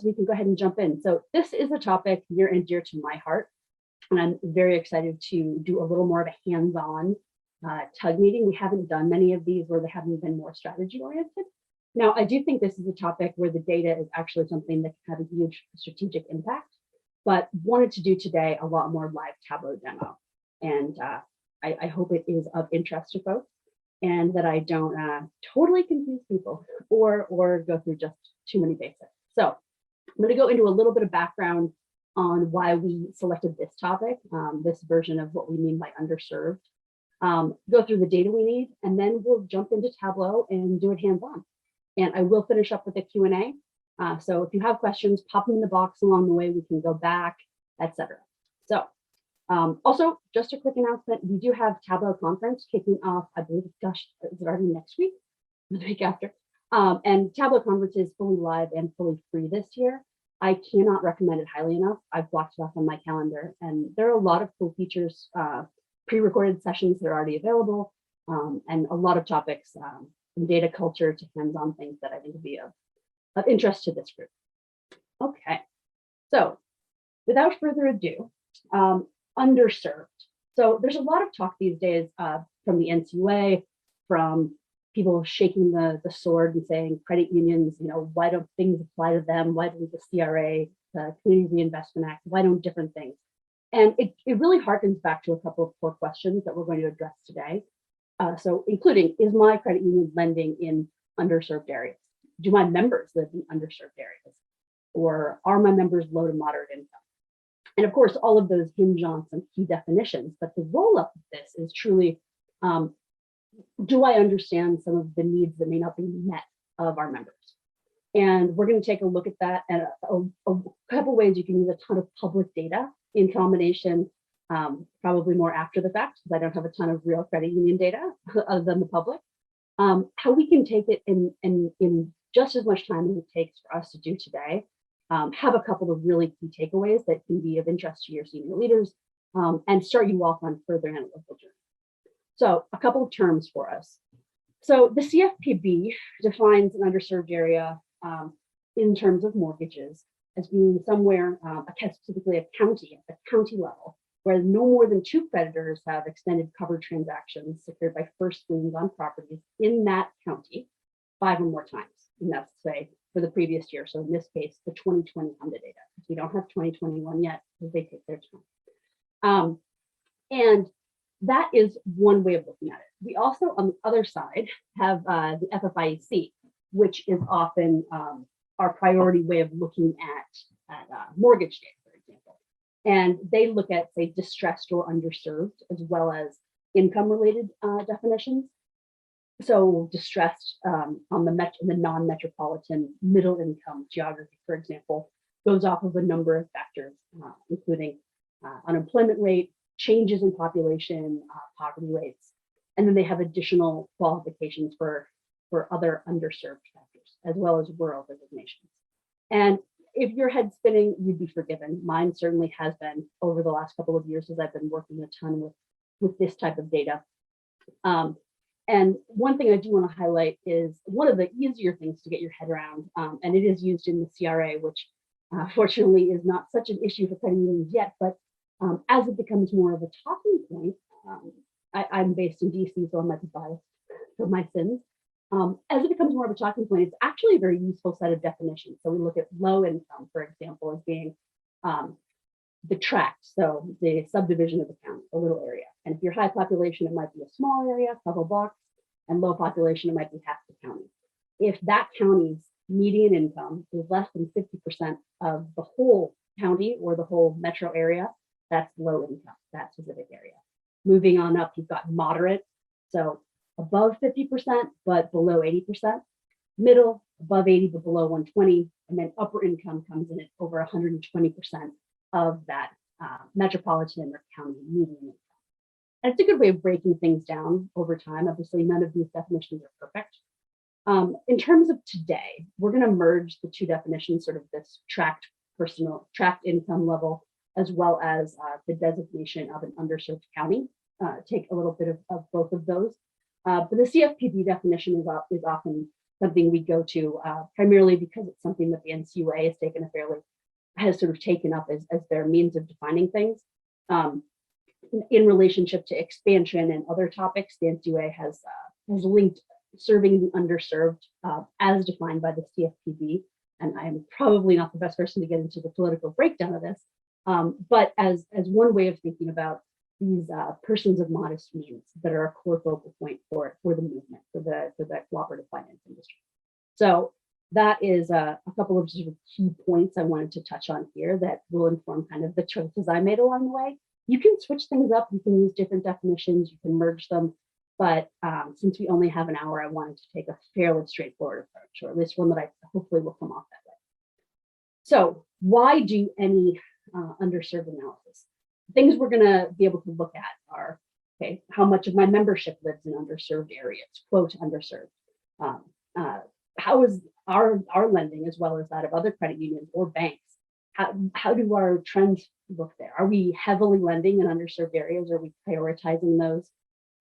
we can go ahead and jump in. So this is a topic near and dear to my heart, and I'm very excited to do a little more of a hands-on TUG meeting. We haven't done many of these where they haven't been more strategy oriented. Now, I do think this is a topic where the data is actually something that can have a huge strategic impact, but wanted to do today a lot more live Tableau demo. And I hope it is of interest to folks and that I don't totally confuse people or go through just too many basics. So I'm going to go into a little bit of background on why we selected this topic, this version of what we mean by underserved, go through the data we need, and then we'll jump into Tableau and do it hands-on. And I will finish up with a Q&A. So if you have questions, pop them in the box along the way. We can go back, etc. So also, just a quick announcement, we do have Tableau conference kicking off, I believe, gosh, is it already next week? The week after. And Tableau conference is fully live and fully free this year. I cannot recommend it highly enough. I've blocked it off on my calendar, and there are a lot of cool features, pre-recorded sessions that are already available, and a lot of topics from data culture to hands-on things that I think would be of interest to this group. Okay, so without further ado, underserved. So there's a lot of talk these days from the NCUA, from people shaking the sword and saying credit unions, why don't things apply to them? Why don't the CRA, the Community Reinvestment Act, why don't different things? And it really harkens back to a couple of core questions that we're going to address today. So including, is my credit union lending in underserved areas? Do my members live in underserved areas? Or are my members low to moderate income? And of course, all of those hinge on some key definitions, but the roll-up of this is truly, do I understand some of the needs that may not be met of our members? And we're going to take a look at that and a couple ways you can use a ton of public data in combination, probably more after the fact, because I don't have a ton of real credit union data other than the public. How we can take it in just as much time as it takes for us to do today, have a couple of really key takeaways that can be of interest to your senior leaders, and start you off on further analytical journey. So a couple of terms for us. So the CFPB defines an underserved area in terms of mortgages as being somewhere, specifically a county, at the county level, where no more than 2 creditors have extended covered transactions secured by first liens on properties in that county 5 or more times. And that's, say, for the previous year. So in this case, the 2020 HUD data. We don't have 2021 yet because they take their time. And that is one way of looking at it. We also, on the other side, have the FFIEC, which is often our priority way of looking at mortgage data, for example. And they look at, say, distressed or underserved, as well as income-related definitions. So distressed on the non-metropolitan middle income geography, for example, goes off of a number of factors, including unemployment rate, changes in population, poverty rates, and then they have additional qualifications for other underserved factors, as well as rural designations. And if your head's spinning, you'd be forgiven. Mine certainly has been over the last couple of years as I've been working a ton with this type of data. And one thing I do want to highlight is one of the easier things to get your head around, and it is used in the CRA, which fortunately is not such an issue for credit unions yet, but as it becomes more of a talking point, I'm based in DC, so I might be biased for my sins. As it becomes more of a talking point, it's actually a very useful set of definitions. So we look at low income, for example, as being the tract, so the subdivision of the county, a little area. And if you're high population, it might be a small area, a couple blocks, and low population, it might be half the county. If that county's median income is less than 50% of the whole county or the whole metro area, that's low income, that specific area. Moving on up, you've got moderate, so above 50%, but below 80%, middle, above 80, but below 120, and then upper income comes in at over 120% of that metropolitan or county median income. And it's a good way of breaking things down over time. Obviously, none of these definitions are perfect. In terms of today, we're going to merge the 2 definitions, sort of this tract income level, as well as the designation of an underserved county. Take a little bit of both of those. But the CFPB definition is often something we go to primarily because it's something that the NCUA has sort of taken up as their means of defining things. In relationship to expansion and other topics, the NCUA has linked serving the underserved as defined by the CFPB. And I'm probably not the best person to get into the political breakdown of this, but as one way of thinking about these persons of modest means that are a core focal point for the movement, for the cooperative finance industry. So that is a couple of sort of key points I wanted to touch on here that will inform kind of the choices I made along the way. You can switch things up, you can use different definitions, you can merge them, but since we only have an hour, I wanted to take a fairly straightforward approach, or at least one that I hopefully will come off that way. So why do any underserved analysis? Things we're going to be able to look at are, okay, how much of my membership lives in underserved areas, quote, underserved. How is our lending, as well as that of other credit unions or banks, how do our trends look there? Are we heavily lending in underserved areas? Are we prioritizing those?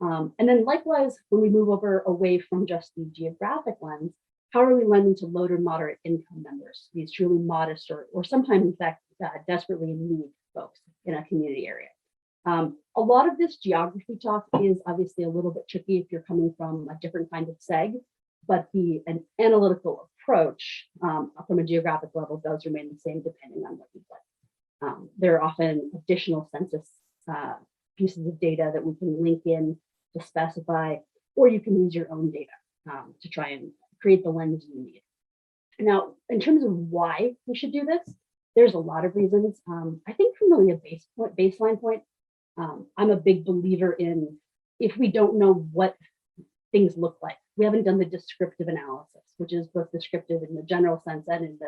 And then likewise, when we move away from just the geographic lens, how are we lending to low to moderate income members, these truly modest or sometimes in fact desperately in need folks in a community area? A lot of this geography talk is obviously a little bit tricky if you're coming from a different kind of seg, but an analytical approach from a geographic level does remain the same depending on what you play. There are often additional census pieces of data that we can link in to specify, or you can use your own data to try and create the lens you need. Now, in terms of why we should do this, there's a lot of reasons. I think from really a baseline point, I'm a big believer in if we don't know what things look like, we haven't done the descriptive analysis, which is both descriptive in the general sense and in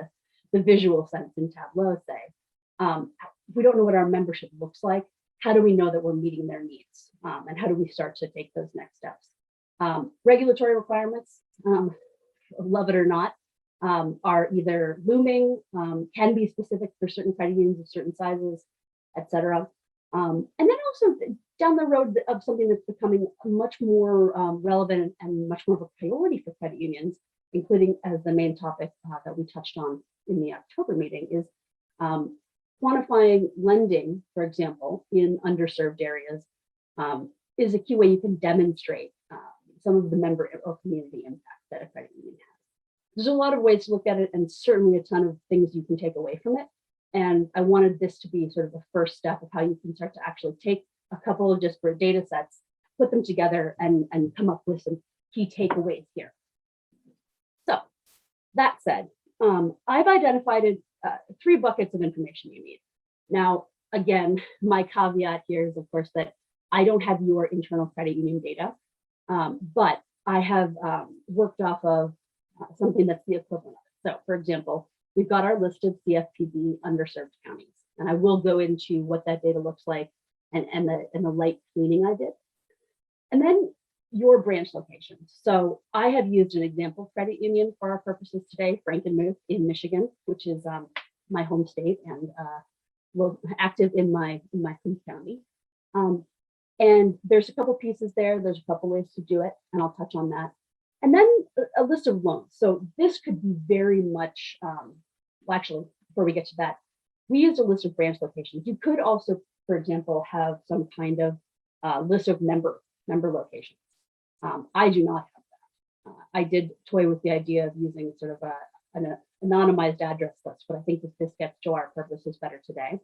the visual sense in Tableau, say. If we don't know what our membership looks like, how do we know that we're meeting their needs? And how do we start to take those next steps? Regulatory requirements, love it or not, are either looming, can be specific for certain credit unions of certain sizes, et cetera. And then also down the road of something that's becoming much more relevant and much more of a priority for credit unions, including as the main topic that we touched on in the October meeting, is quantifying lending, for example, in underserved areas is a key way you can demonstrate some of the member or community impact that a credit union has. There's a lot of ways to look at it, and certainly a ton of things you can take away from it. And I wanted this to be sort of the first step of how you can start to actually take a couple of disparate data sets, put them together, and come up with some key takeaways here. So that said, I've identified 3 buckets of information you need. Now, again, my caveat here is, of course, that I don't have your internal credit union data, but I have worked off of something that's the equivalent of it. So, for example, we've got our list of CFPB underserved counties, and I will go into what that data looks like and the light cleaning I did. And then your branch locations. So I have used an example credit union for our purposes today, Frankenmuth in Michigan, which is my home state and active in my home county. And there's a couple pieces there. There's a couple ways to do it, and I'll touch on that. And then a list of loans. So this could be very much, well, actually, before we get to that, we used a list of branch locations. You could also, for example, have some kind of list of member locations. I do not have that. I did toy with the idea of using sort of an anonymized address list, but I think that this gets to our purposes better today.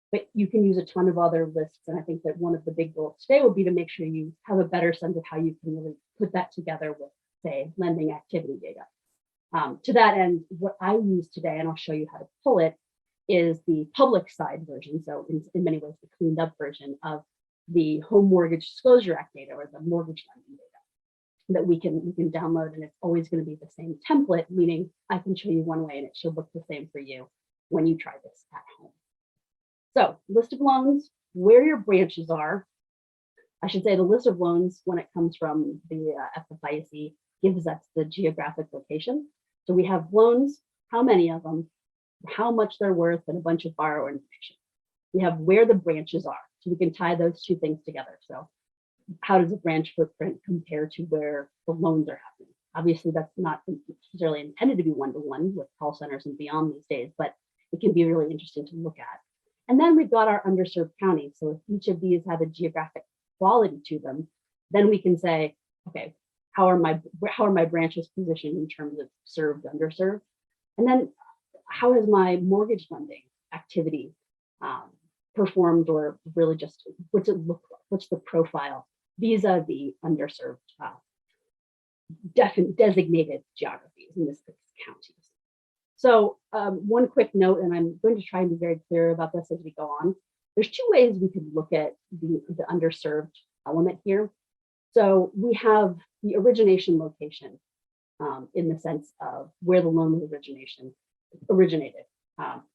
But you can use a ton of other lists, and I think that one of the big goals today will be to make sure you have a better sense of how you can really put that together with, say, lending activity data. To that end, what I use today, and I'll show you how to pull it, is the public side version. So in many ways, the cleaned up version of the Home Mortgage Disclosure Act data, or the mortgage lending data, that we can download, and it's always going to be the same template, meaning I can show you one way and it should look the same for you when you try this at home. So list of loans, where your branches are. I should say the list of loans, when it comes from the FFIEC, gives us the geographic location. So we have loans, how many of them, how much they're worth, and a bunch of borrower information. We have where the branches are, so we can tie those two things together. So how does a branch footprint compare to where the loans are happening? Obviously, that's not necessarily intended to be one-to-one with call centers and beyond these days, but it can be really interesting to look at. And then we've got our underserved counties. So if each of these have a geographic quality to them, then we can say, okay, how are my branches positioned in terms of served, underserved? And then how has my mortgage lending activity performed, or really just what's it look like? What's the profile vis-a-vis underserved designated geographies, in this case, counties. So one quick note, and I'm going to try and be very clear about this as we go on. There's two ways we could look at the underserved element here. So we have the origination location in the sense of where the loan originated.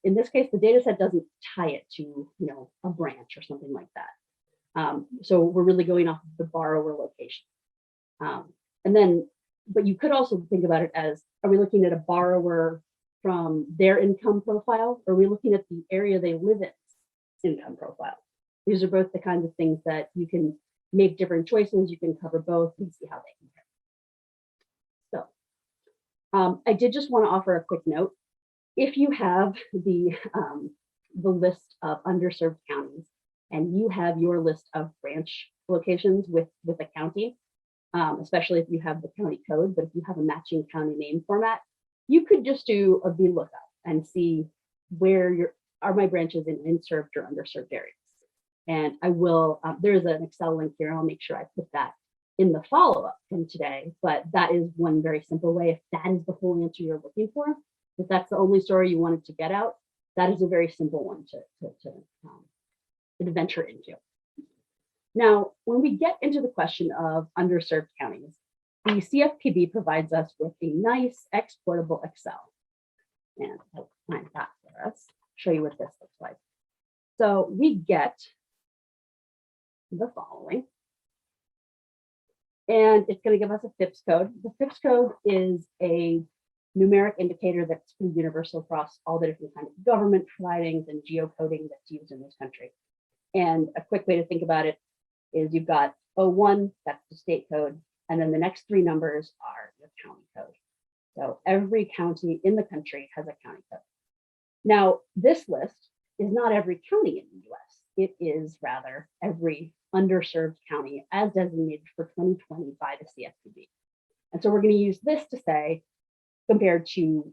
In this case, the data set doesn't tie it to a branch or something like that. So we're really going off of the borrower location. And then, but you could also think about it as, are we looking at a borrower from their income profile, or are we looking at the area they live in income profile? These are both the kinds of things that you can make different choices. You can cover both and see how they compare. So I did just want to offer a quick note. If you have the list of underserved counties and you have your list of branch locations with a county, especially if you have the county code, but if you have a matching county name format, you could just do a VLOOKUP and see where are my branches in served or underserved areas. And I will, there's an Excel link here. I'll make sure I put that in the follow-up from today, but that is one very simple way. If that is the whole answer you're looking for, if that's the only story you wanted to get out, that is a very simple one to venture into. Now, when we get into the question of underserved counties, the CFPB provides us with a nice exportable Excel. And I'll find that for us, show you what this looks like. So we get the following. And it's going to give us a FIPS code. The FIPS code is a numeric indicator that's pretty universal across all the different kinds of government providings and geocoding that's used in this country. And a quick way to think about it is you've got 01, that's the state code, and then the next three numbers are your county code. So every county in the country has a county code. Now, this list is not every county in the US. It is rather every underserved county as designated for 2020 by the CFPB. And so we're going to use this to say, compared to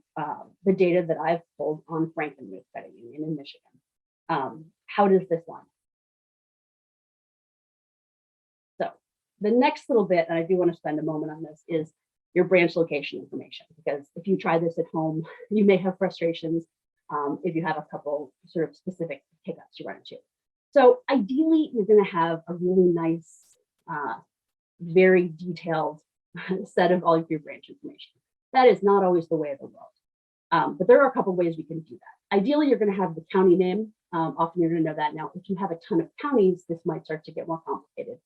the data that I've pulled on Frankenmuth Credit Union in Michigan, how does this line? So the next little bit, and I do want to spend a moment on this, is your branch location information, because if you try this at home, you may have frustrations if you have a couple sort of specific hiccups you run into. So ideally, you're going to have a really nice, very detailed set of all of your branch information. That is not always the way of the world, but there are a couple ways we can do that. Ideally, you're going to have the county name. Often you're going to know that. Now, if you have a ton of counties, this might start to get more complicated.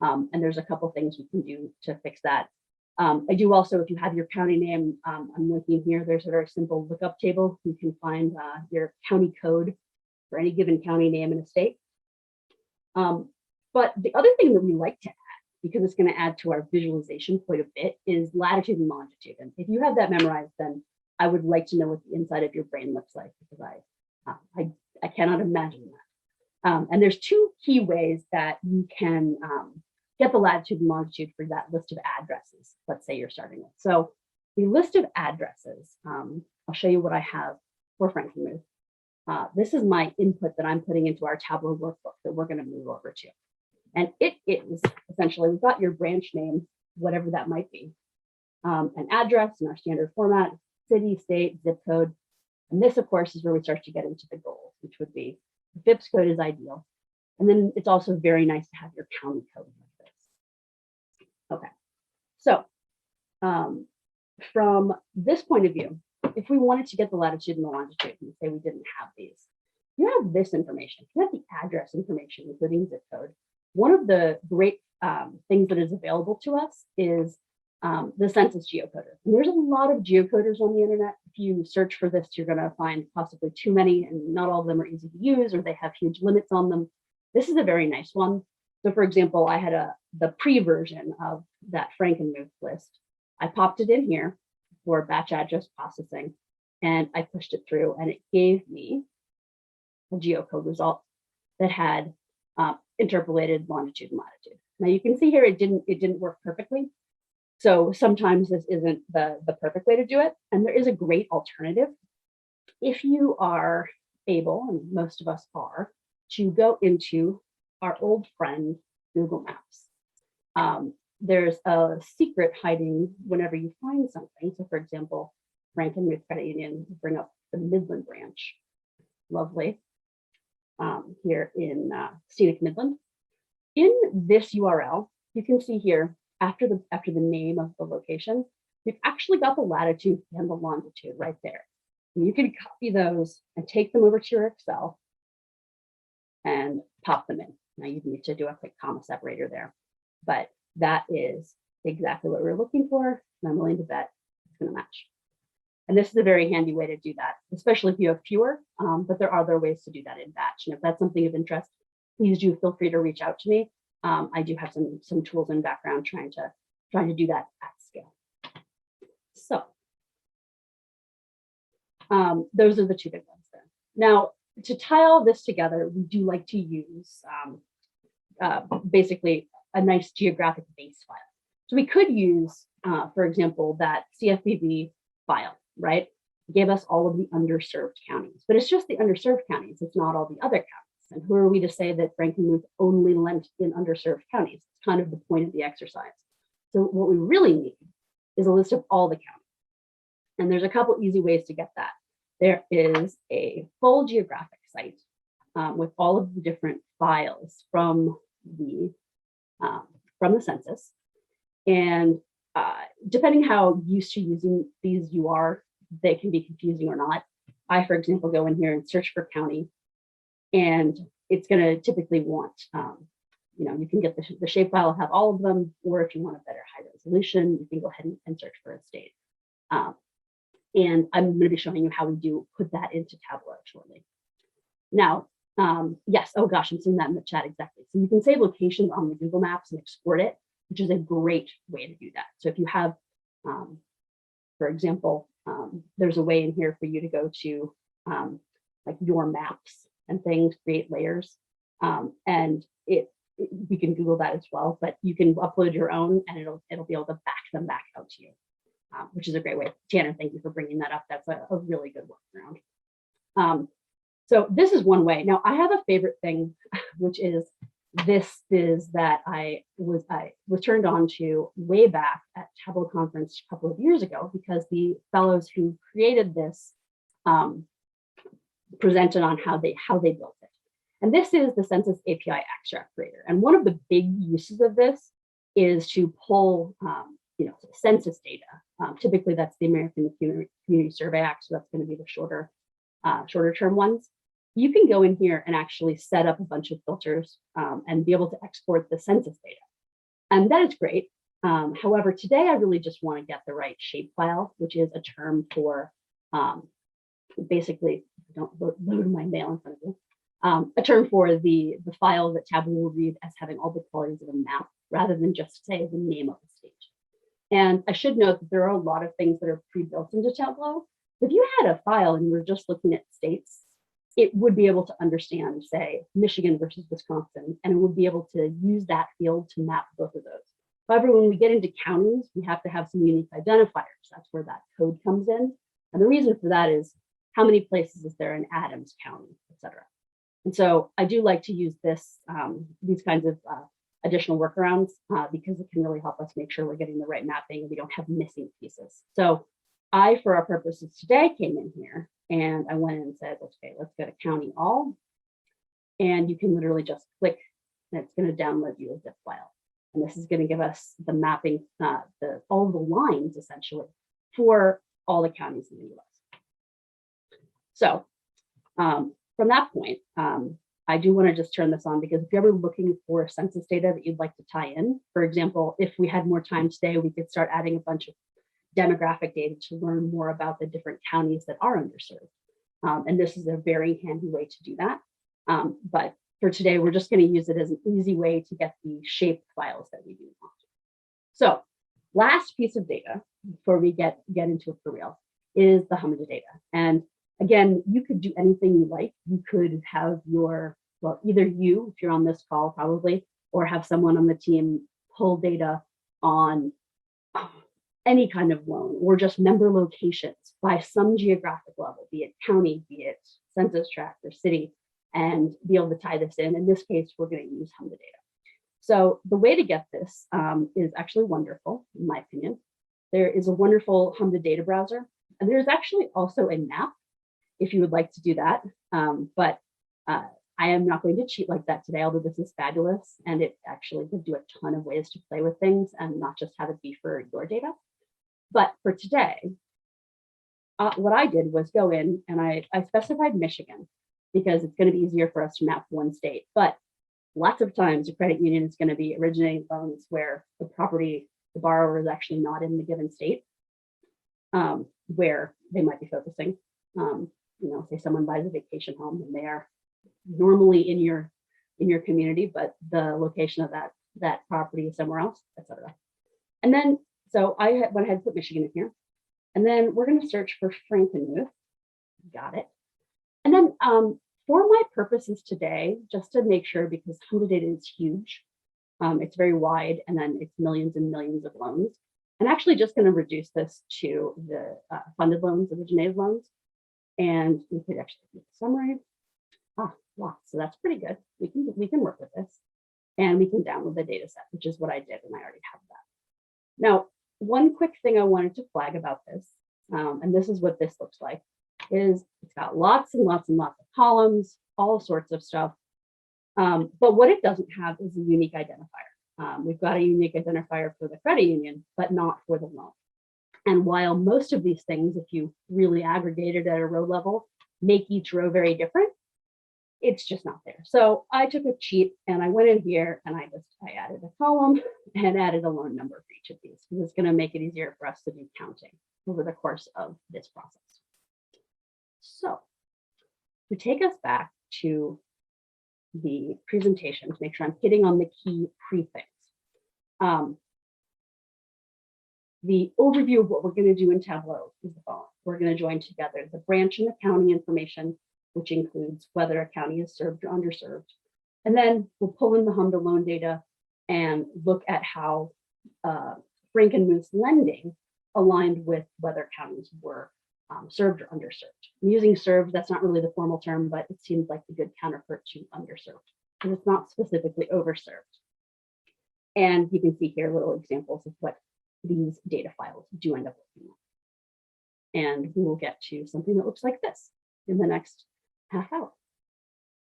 And there's a couple things we can do to fix that. I do also, if you have your county name, I'm looking here, there's a very simple lookup table. You can find your county code for any given county name in a state. But the other thing that we like to add, because it's going to add to our visualization quite a bit, is latitude and longitude. And if you have that memorized, then I would like to know what the inside of your brain looks like, because I cannot imagine that. And there's two key ways that you can get the latitude and longitude for that list of addresses, let's say you're starting with. So the list of addresses, I'll show you what I have for Frankenmuth. This is my input that I'm putting into our Tableau workbook that we're going to move over to. And it is essentially, we've got your branch name, whatever that might be, an address in our standard format, city, state, zip code. And this, of course, is where we start to get into the goals, which would be the FIPS code is ideal. And then it's also very nice to have your county code like this. Okay, so from this point of view, if we wanted to get the latitude and the longitude, and say we didn't have these, you have this information, you have the address information, including zip code. One of the great things that is available to us is the census geocoder. And there's a lot of geocoders on the internet. If you search for this, you're going to find possibly too many, and not all of them are easy to use, or they have huge limits on them. This is a very nice one. So for example, I had the pre-version of that Frankenmuth list. I popped it in here for batch address processing, and I pushed it through, and it gave me a geocode result that had interpolated longitude and latitude. Now you can see here it didn't work perfectly. So sometimes this isn't the perfect way to do it. And there is a great alternative. If you are able, and most of us are, to go into our old friend, Google Maps. There's a secret hiding whenever you find something. So for example, Franklin Youth Credit Union, bring up the Midland branch. Lovely. Here in scenic Midland. In this URL, you can see here, after the name of the location, we've actually got the latitude and the longitude right there. And you can copy those and take them over to your Excel and pop them in. Now you need to do a quick comma separator there, but that is exactly what we're looking for. And I'm willing to bet it's going to match. And this is a very handy way to do that, especially if you have fewer, but there are other ways to do that in batch. And if that's something of interest, please do feel free to reach out to me. I do have some tools in background trying to do that at scale. So those are the two big ones there. Now, to tie all this together, we do like to use basically a nice geographic base file. So we could use, for example, that cfpb file, right? It gave us all of the underserved counties, but it's just the underserved counties. It's not all the other counties. And who are we to say that Franklin Youth only lent in underserved counties? It's kind of the point of the exercise. So what we really need is a list of all the counties. And there's a couple easy ways to get that. There is a full geographic site with all of the different files from the census. And depending how used to using these you are, they can be confusing or not. I, for example, go in here and search for county, and it's going to typically want, you can get the shapefile, have all of them, or if you want a better high resolution, you can go ahead and search for a state. And I'm going to be showing you how we do put that into Tableau shortly. Now, yes, oh gosh, I'm seeing that in the chat exactly. So you can save locations on the Google Maps and export it, which is a great way to do that. So if you have, for example, there's a way in here for you to go to like your maps and things, create layers, and we can Google that as well, but you can upload your own and it'll be able to back them back out to you, which is a great way. Tanner, thank you for bringing that up. That's a really good workaround. So this is one way. Now I have a favorite thing, which is this is that I was turned on to way back at Tableau conference a couple of years ago, because the fellows who created this presented on how they built it. And this is the Census API Extract Creator. And one of the big uses of this is to pull census data. Typically that's the American Community Survey Act, so that's going to be the shorter term ones. You can go in here and actually set up a bunch of filters and be able to export the census data. And that is great. However, today I really just want to get the right shapefile, which is a term for basically, don't load my mail in front of you, a term for the file that Tableau will read as having all the qualities of a map, rather than just say the name of the state. And I should note that there are a lot of things that are pre-built into Tableau. If you had a file and you were just looking at states, it would be able to understand, say, Michigan versus Wisconsin, and it would be able to use that field to map both of those. However, when we get into counties, we have to have some unique identifiers. That's where that code comes in. And the reason for that is how many places is there in Adams County, et cetera. And so I do like to use these kinds of additional workarounds because it can really help us make sure we're getting the right mapping and we don't have missing pieces. So I, for our purposes today, came in here and I went in and said, okay, let's go to county all. And you can literally just click and it's going to download you a zip file. And this is going to give us the mapping, all the lines essentially for all the counties in the US. So from that point, I do want to just turn this on, because if you're ever looking for census data that you'd like to tie in, for example, if we had more time today, we could start adding a bunch of demographic data to learn more about the different counties that are underserved. And this is a very handy way to do that. But for today, we're just going to use it as an easy way to get the shape files that we do want. So last piece of data before we get into it for real is the HUD data. And again, you could do anything you like. You could have your, well, either you, if you're on this call probably, or have someone on the team pull data on any kind of loan or just member locations by some geographic level, be it county, be it census tract or city, and be able to tie this in. In this case, we're going to use HUD data. So the way to get this is actually wonderful, in my opinion. There is a wonderful HUD data browser, and there's actually also a map if you would like to do that. But I am not going to cheat like that today, although this is fabulous, and it actually gives you a ton of ways to play with things and not just have it be for your data. But for today, what I did was go in and I specified Michigan because it's going to be easier for us to map one state. But lots of times a credit union is going to be originating loans where the borrower is actually not in the given state where they might be focusing. Say someone buys a vacation home and they are normally in your community, but the location of that property is somewhere else, etc. And then, so I went ahead and put Michigan in here. And then we're going to search for Frankenmuth. Got it. And then for my purposes today, just to make sure, because HUD data is huge, it's very wide, and then it's millions and millions of loans. I'm actually just going to reduce this to the funded loans, originated loans. And we could actually do the summary. Wow, so that's pretty good. We can work with this, and we can download the data set, which is what I did, and I already have that. Now, one quick thing I wanted to flag about this, and this is what this looks like, is it's got lots and lots and lots of columns, all sorts of stuff. But what it doesn't have is a unique identifier. We've got a unique identifier for the credit union, but not for the loan. And while most of these things, if you really aggregate it at a row level, make each row very different, it's just not there. So I took a cheat and I went in here and I added a column and added a loan number for each of these, because it's going to make it easier for us to do counting over the course of this process. So to take us back to the presentation, to make sure I'm hitting on the key prefix. The overview of what we're going to do in Tableau is the following. We're going to join together the branch and the county information, which includes whether a county is served or underserved. And then we'll pull in the HUD loan data and look at how Frankenmuth's lending aligned with whether counties were served or underserved. I'm using served, that's not really the formal term, but it seems like the good counterpart to underserved, because it's not specifically overserved. And you can see here little examples of what these data files do end up looking like. And we will get to something that looks like this in the next half hour.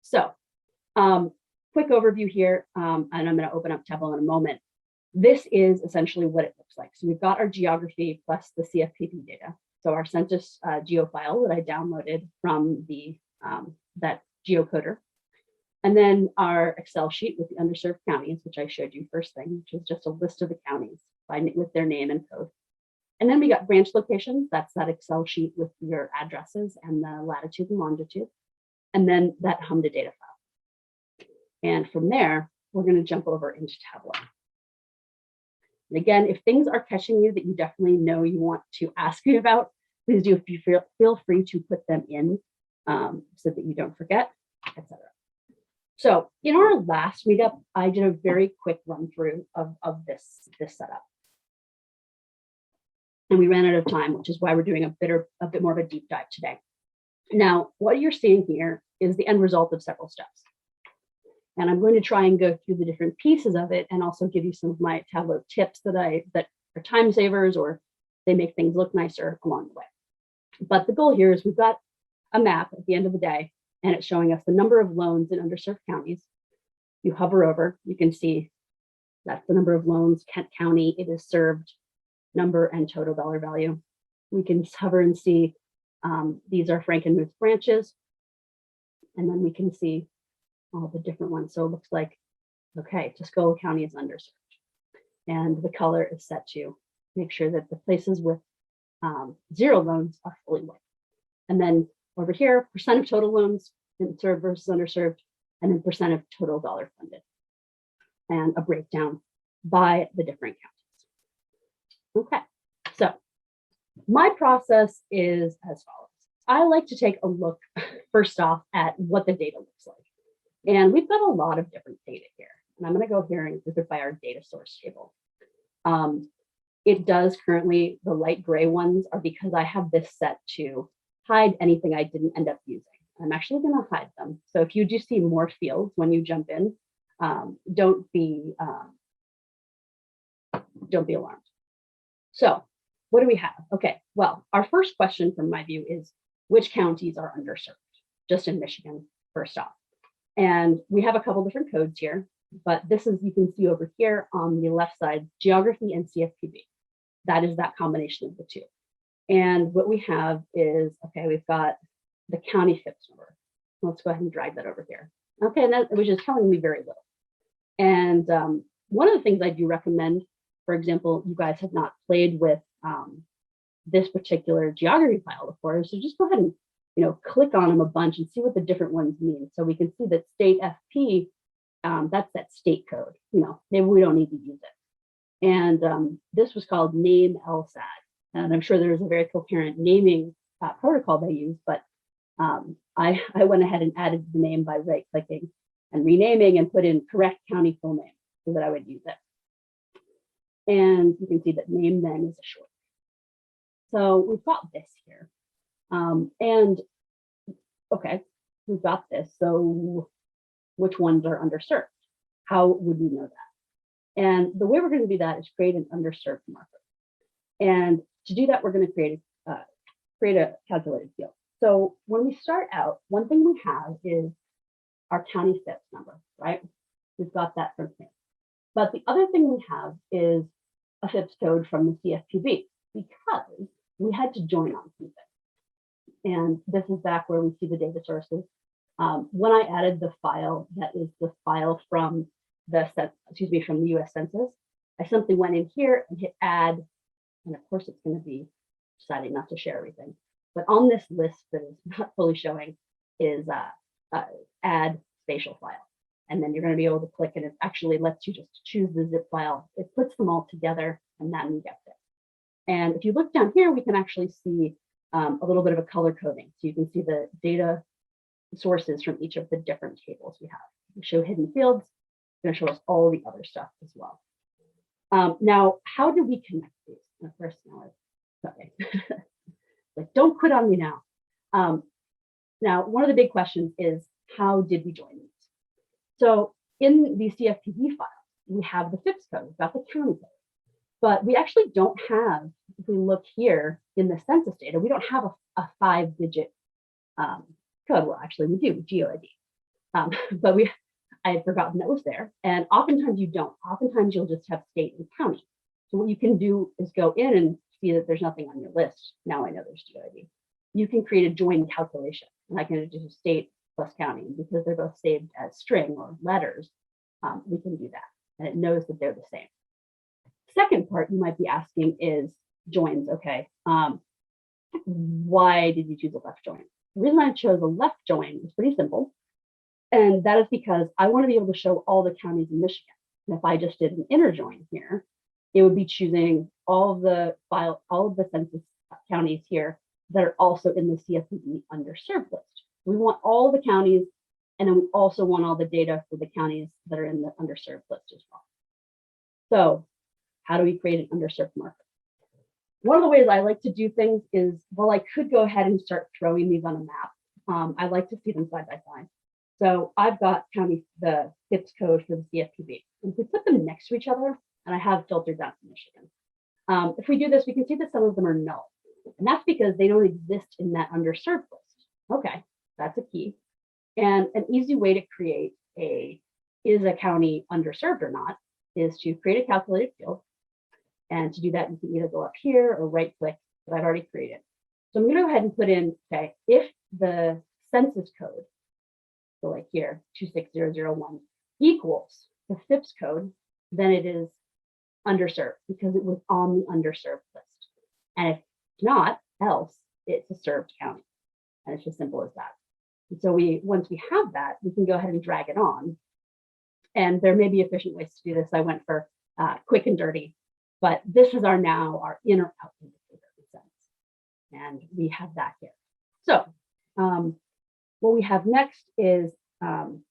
So quick overview here, and I'm going to open up Tableau in a moment. This is essentially what it looks like. So we've got our geography plus the cfpb data. So our census geo file that I downloaded from the that geocoder. And then our Excel sheet with the underserved counties, which I showed you first thing, which is just a list of the counties with their name and code. And then we got branch locations. That's that Excel sheet with your addresses and the latitude and longitude. And then that HUD data file. And from there, we're going to jump over into Tableau. And again, if things are catching you that you definitely know you want to ask me about, please do feel free to put them in so that you don't forget, etc. So in our last meetup, I did a very quick run through of this setup. And we ran out of time, which is why we're doing a bit more of a deep dive today. Now, what you're seeing here is the end result of several steps. And I'm going to try and go through the different pieces of it and also give you some of my Tableau tips that are time savers, or they make things look nicer along the way. But the goal here is we've got a map at the end of the day, and it's showing us the number of loans in underserved counties. You hover over, you can see that's the number of loans, Kent County, it is served, number and total dollar value. We can hover and see these are Frankenmuth branches, and then we can see all the different ones. So it looks like, okay, Tuscola County is underserved. And the color is set to make sure that the places with 0 loans are fully white. And then over here, percent of total loans in served versus underserved, and then percent of total dollar funded. And a breakdown by the different counties. Okay, so my process is as follows. I like to take a look first off at what the data looks like. And we've got a lot of different data here. And I'm going to go here and group it by our data source table. It does currently, the light gray ones are because I have this set to hide anything I didn't end up using. I'm actually going to hide them. So if you do see more fields when you jump in, don't be alarmed. So what do we have? Okay, well, our first question from my view is which counties are underserved, just in Michigan, first off. And we have a couple different codes here, but this is, you can see over here on the left side, geography and CFPB. That is that combination of the two. And what we have is, okay, we've got the county FIPS number. Let's go ahead and drag that over here. Okay, and that, which is telling me very little. And one of the things I do recommend, for example, you guys have not played with this particular geography file before, so just go ahead and click on them a bunch and see what the different ones mean. So we can see that state FP, that's that state code. Maybe we don't need to use it. And this was called name LSAD. And I'm sure there's a very coherent naming protocol they use, but I went ahead and added the name by right-clicking and renaming and put in correct county full name so that I would use it. And you can see that name then is a short. So we've got this here. And okay, we've got this. So which ones are underserved? How would we know that? And the way we're going to do that is create an underserved marker. And to do that, we're going to create a calculated field. So when we start out, one thing we have is our county FIPS number, right? We've got that from here. But the other thing we have is a FIPS code from the CFPB because we had to join on something. And this is back where we see the data sources. When I added the file, that is the file from from the US Census, I simply went in here and hit add. And of course, it's going to be deciding not to share everything. But on this list that is not fully showing is add spatial file. And then you're going to be able to click and it actually lets you just choose the zip file. It puts them all together and then you get it. And if you look down here, we can actually see a little bit of a color coding. So you can see the data sources from each of the different tables we have. We show hidden fields. It's going to show us all the other stuff as well. Now, how do we connect these? First, okay. Like, don't quit on me now. Now, one of the big questions is, how did we join these? So in the CFPB file, we have the FIPS code, we've got the county code, but we actually don't have, if we look here in the census data, we don't have a 5-digit code. Well, actually we do, GeoID. But I had forgotten that was there. And oftentimes you don't. Oftentimes you'll just have state and county. So what you can do is go in and see that there's nothing on your list. Now I know there's GeoID. You can create a join calculation. And I can do state plus county. And because they're both saved as string or letters, we can do that. And it knows that they're the same. Second part you might be asking is joins. Okay, why did you choose a left join? The reason I chose a left join is pretty simple. And that is because I want to be able to show all the counties in Michigan. And if I just did an inner join here, it would be choosing all of the census counties here that are also in the CFPB underserved list. We want all the counties, and then we also want all the data for the counties that are in the underserved list as well. So how do we create an underserved marker? One of the ways I like to do things is, well, I could go ahead and start throwing these on a map. I like to see them side by side. So I've got the FIPS code for the CFPB. And if we put them next to each other, and I have filtered down to Michigan. If we do this, we can see that some of them are null. And that's because they don't exist in that underserved list. Okay, that's a key. And an easy way to create is a county underserved or not, is to create a calculated field. And to do that, you can either go up here or right click that I've already created. So I'm going to go ahead and put in, okay, if the census code, so like here, 26001, equals the FIPS code, then it is underserved because it was on the underserved list. And if not, else, it's a served county. And it's as simple as that. And so once we have that, we can go ahead and drag it on. And there may be efficient ways to do this. I went for quick and dirty. But this is our in or out indicator in a sense. And we have that here. So what we have next is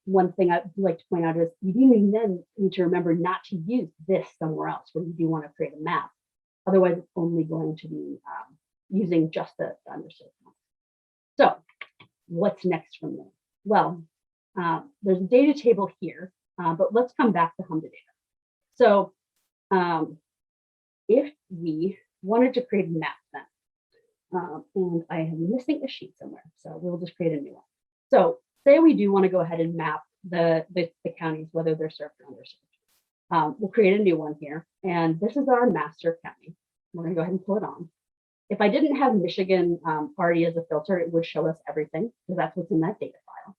one thing I'd like to point out is you do then need to remember not to use this somewhere else when you do want to create a map. Otherwise, it's only going to be using just the underserved counties. So what's next from there? Well, there's a data table here, but let's come back to HUD Data. So if we wanted to create a map then, and I am missing a sheet somewhere, so we'll just create a new one. So say we do want to go ahead and map the counties, whether they're served or underserved. We'll create a new one here, and this is our master county. We're going to go ahead and pull it on. If I didn't have Michigan already as a filter, it would show us everything because that's what's in that data file.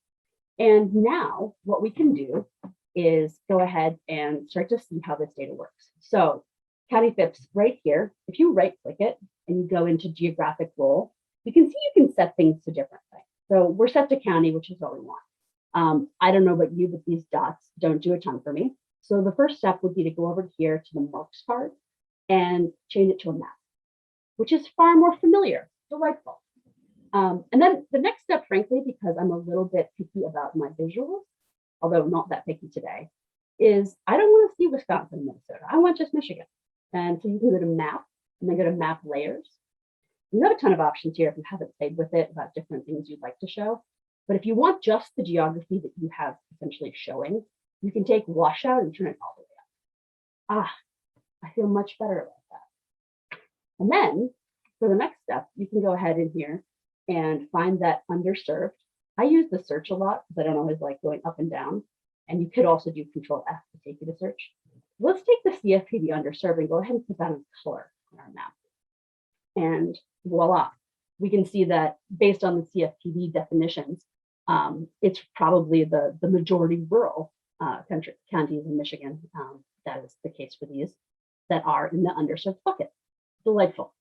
And now what we can do is go ahead and start to see how this data works. So County FIPS right here, if you right click it and you go into geographic role, you can see you can set things to different things. So we're set to county, which is what we want. I don't know about you, but these dots don't do a ton for me. So the first step would be to go over here to the marks part and change it to a map, which is far more familiar, delightful. And then the next step, frankly, because I'm a little bit picky about my visuals, although not that picky today, is I don't want to see Wisconsin and Minnesota. I want just Michigan. And so you can go to map and then go to map layers. You have a ton of options here if you haven't played with it about different things you'd like to show. But if you want just the geography that you have essentially showing, you can take washout and turn it all the way up. I feel much better about that. And then for the next step, you can go ahead in here and find that underserved. I use the search a lot because I don't always like going up and down. And you could also do Control F to take you to search. Let's take the CFPB underserved and go ahead and put that in color on our map. And voila, we can see that based on the CFPB definitions, it's probably the majority rural counties in Michigan. That is the case for these that are in the underserved bucket. Delightful.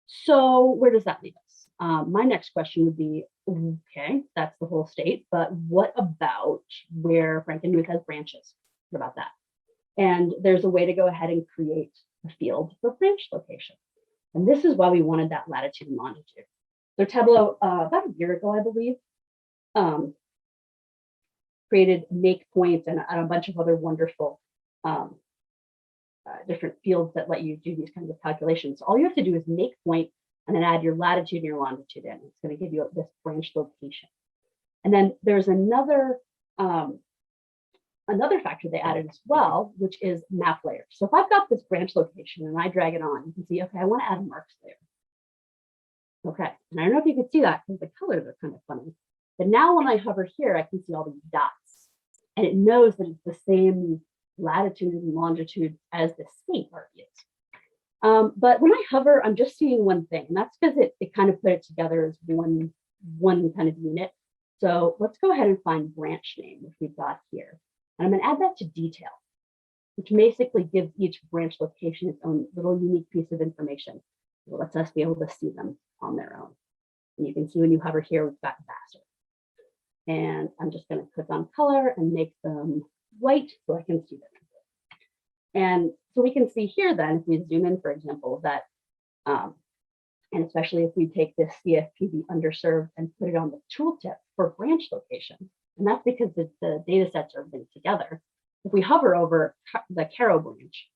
So where does that leave us? My next question would be, okay, that's the whole state, but what about where Frankenmuth has branches? What about that? And there's a way to go ahead and create a field for branch location. And this is why we wanted that latitude and longitude. So Tableau, about a year ago, I believe, created make points and a bunch of other wonderful different fields that let you do these kinds of calculations. So all you have to do is make point and then add your latitude and your longitude in. It's going to give you this branch location. And then there's another factor they added as well, which is map layers. So if I've got this branch location and I drag it on, you can see, okay, I want to add a marks layer. Okay, and I don't know if you can see that because the colors are kind of funny. But now when I hover here, I can see all these dots. And it knows that it's the same latitude and longitude as the state already is. But when I hover, I'm just seeing one thing, and that's because it kind of put it together as one kind of unit. So let's go ahead and find branch name, which we've got here. And I'm going to add that to detail, which basically gives each branch location its own little unique piece of information. It lets us be able to see them on their own. And you can see when you hover here, we've got Vassar. And I'm just going to click on color and make them white so I can see them. And so we can see here then, if we zoom in, for example, that, and especially if we take this CFPB underserved and put it on the tooltip for branch location, and that's because the data sets are linked together. If we hover over the Caro branch,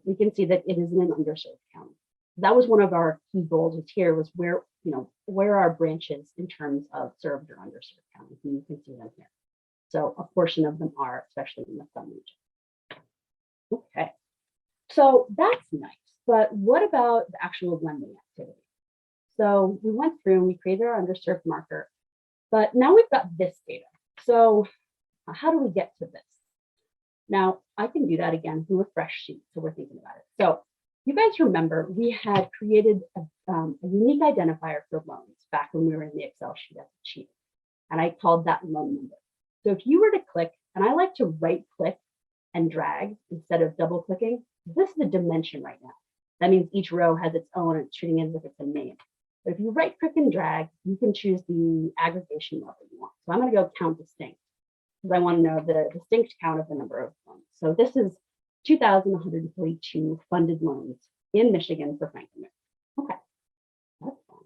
we can see that it is in an underserved county. That was one of our key goals here was where are branches in terms of served or underserved counties, and you can see them here. So a portion of them are, especially in the Sun region. Okay, so that's nice, but what about the actual blending activity? So we went through and we created our underserved marker, but now we've got this data. So how do we get to this? Now I can do that again through a fresh sheet, so we're thinking about it. So you guys remember we had created a unique identifier for loans back when we were in the Excel sheet as a sheet, and I called that loan number. So if you were to click, and I like to right click and drag instead of double clicking, this is the dimension right now. That means each row has its own and it's treating it as if it's a name. But if you right click and drag, you can choose the aggregation level you want. So I'm going to go count distinct because I want to know the distinct count of the number of loans. So this is 2,142 funded loans in Michigan for Franklin. Okay, that's fine.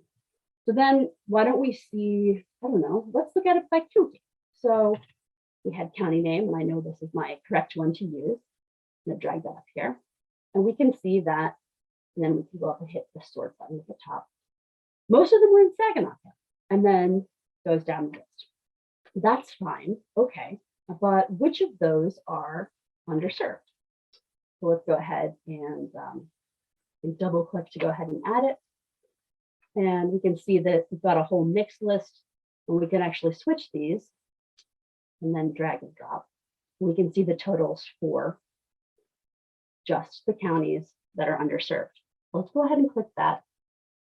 So then why don't we see, I don't know, let's look at it by county. So we had county name, and I know this is my correct one to use. I'm going to drag that up here. And we can see that, and then we can go up and hit the sort button at the top. Most of them were in Saginaw, and then goes down the list. That's fine, okay. But which of those are underserved? So let's go ahead and double click to go ahead and add it. And we can see that we've got a whole mixed list, and we can actually switch these and then drag and drop. We can see the totals for just the counties that are underserved. Let's go ahead and click that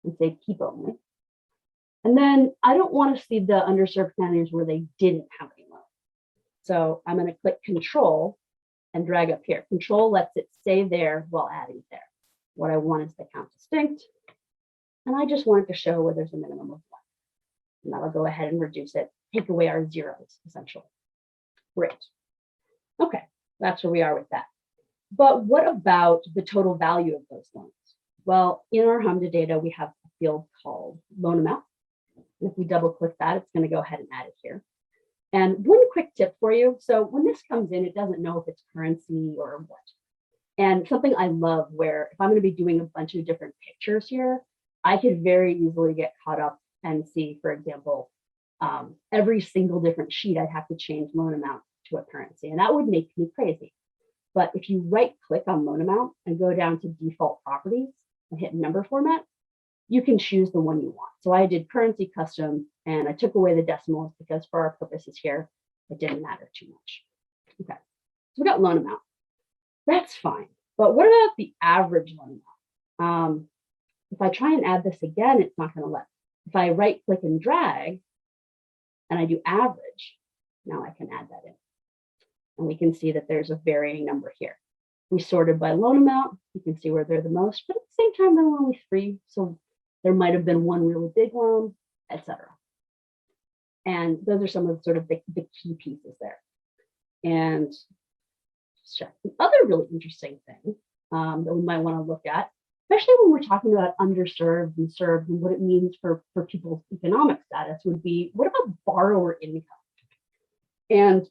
and say keep only. And then I don't want to see the underserved counties where they didn't have any loans. So I'm going to click Control and drag up here. Control lets it stay there while adding there. What I want is the count distinct. And I just want it to show where there's a minimum of 1. And that'll go ahead and reduce it, take away our zeros, essentially. Great. Okay, that's where we are with that. But what about the total value of those loans? Well, in our HUD data, we have a field called loan amount. And if we double click that, it's going to go ahead and add it here. And one quick tip for you. So when this comes in, it doesn't know if it's currency or what. And something I love where if I'm going to be doing a bunch of different pictures here, I could very easily get caught up and see, for example, every single different sheet, I'd have to change loan amount to a currency. And that would make me crazy. But if you right click on loan amount and go down to default properties and hit number format, you can choose the one you want. So I did currency custom and I took away the decimals because for our purposes here, it didn't matter too much. Okay, so we got loan amount. That's fine. But what about the average loan amount? If I try and add this again, it's not going to let me. If I right click and drag and I do average, now I can add that in. And we can see that there's a varying number here. We sorted by loan amount. You can see where they're the most, but at the same time, there were only 3. So there might have been one really big loan, etc. And those are some of sort of the key pieces there. And check. The other really interesting thing that we might want to look at, especially when we're talking about underserved and served and what it means for people's economic status, would be, what about borrower income? And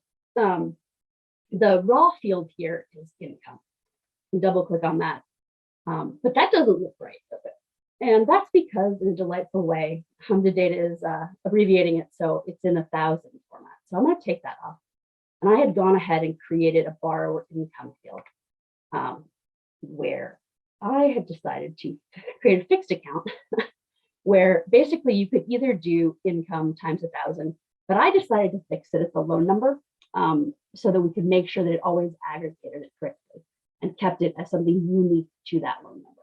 the raw field here is income. You double click on that. But that doesn't look right, does it? And that's because in a delightful way, HUD Data is abbreviating it so it's in 1,000 format. So I'm going to take that off. And I had gone ahead and created a borrower income field where I had decided to create a fixed account where basically you could either do income times 1,000, but I decided to fix it at the loan number so that we could make sure that it always aggregated it correctly and kept it as something unique to that loan number.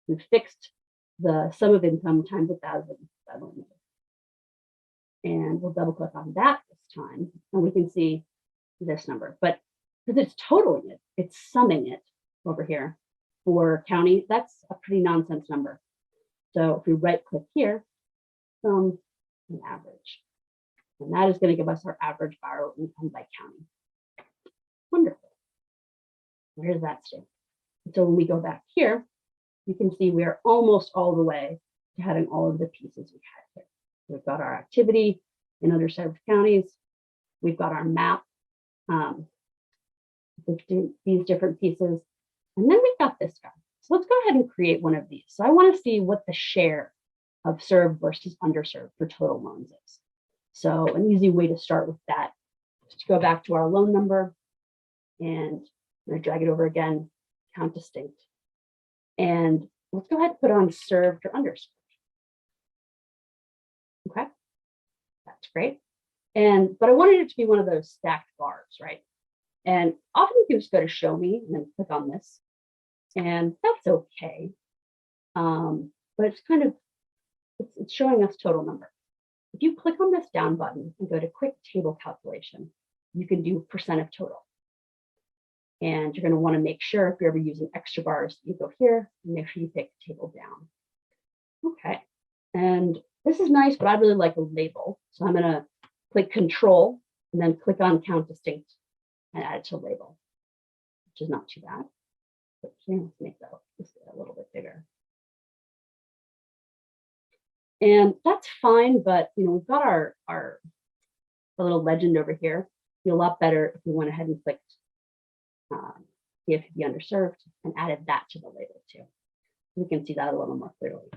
We fixed the sum of income times 1,000 by loan number. And we'll double click on that this time and we can see this number, but because it's totaling it, it's summing it over here for county, that's a pretty nonsense number. So if we right click here, sum and average, and that is going to give us our average borrower income by county. Wonderful. Where does that stand? So when we go back here, you can see we are almost all the way to having all of the pieces we had here. We've got our activity in underserved counties. We've got our map, these different pieces. And then we've got this guy. So let's go ahead and create one of these. So I want to see what the share of served versus underserved for total loans is. So an easy way to start with that is to go back to our loan number and I'm going to drag it over again, count distinct. And let's go ahead and put on served or underserved. Okay, that's great. But I wanted it to be one of those stacked bars, right? And often you can just go to show me and then click on this. And that's okay. But it's kind of, it's showing us total number. If you click on this down button and go to quick table calculation, you can do percent of total. And you're going to want to make sure if you're ever using extra bars, you go here and make sure you pick table down. Okay. And this is nice, but I really like a label. So I'm going to click Control and then click on Count Distinct and add it to label, which is not too bad. But here, let's make that just a little bit bigger. And that's fine, but we've got our little legend over here. It'd be a lot better if we went ahead and clicked cfpb underserved and added that to the label too. We can see that a little more clearly.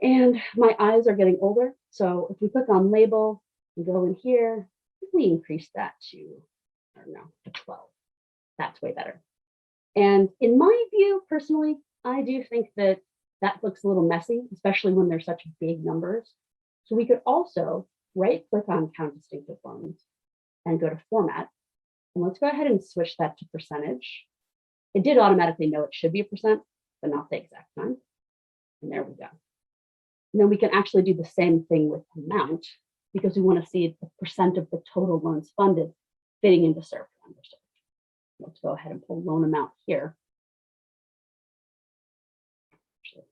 And my eyes are getting older, so if we click on label and go in here, we increase that to, I don't know, to 12. That's way better. And in my view, personally, I do think that looks a little messy, especially when there's such big numbers. So we could also right-click on Count Distinctive Loans and go to Format. And let's go ahead and switch that to percentage. It did automatically know it should be a percent, but not the exact time. And there we go. And then we can actually do the same thing with amount, because we want to see the percent of the total loans funded fitting into served or underserved. Let's go ahead and pull loan amount here. Actually,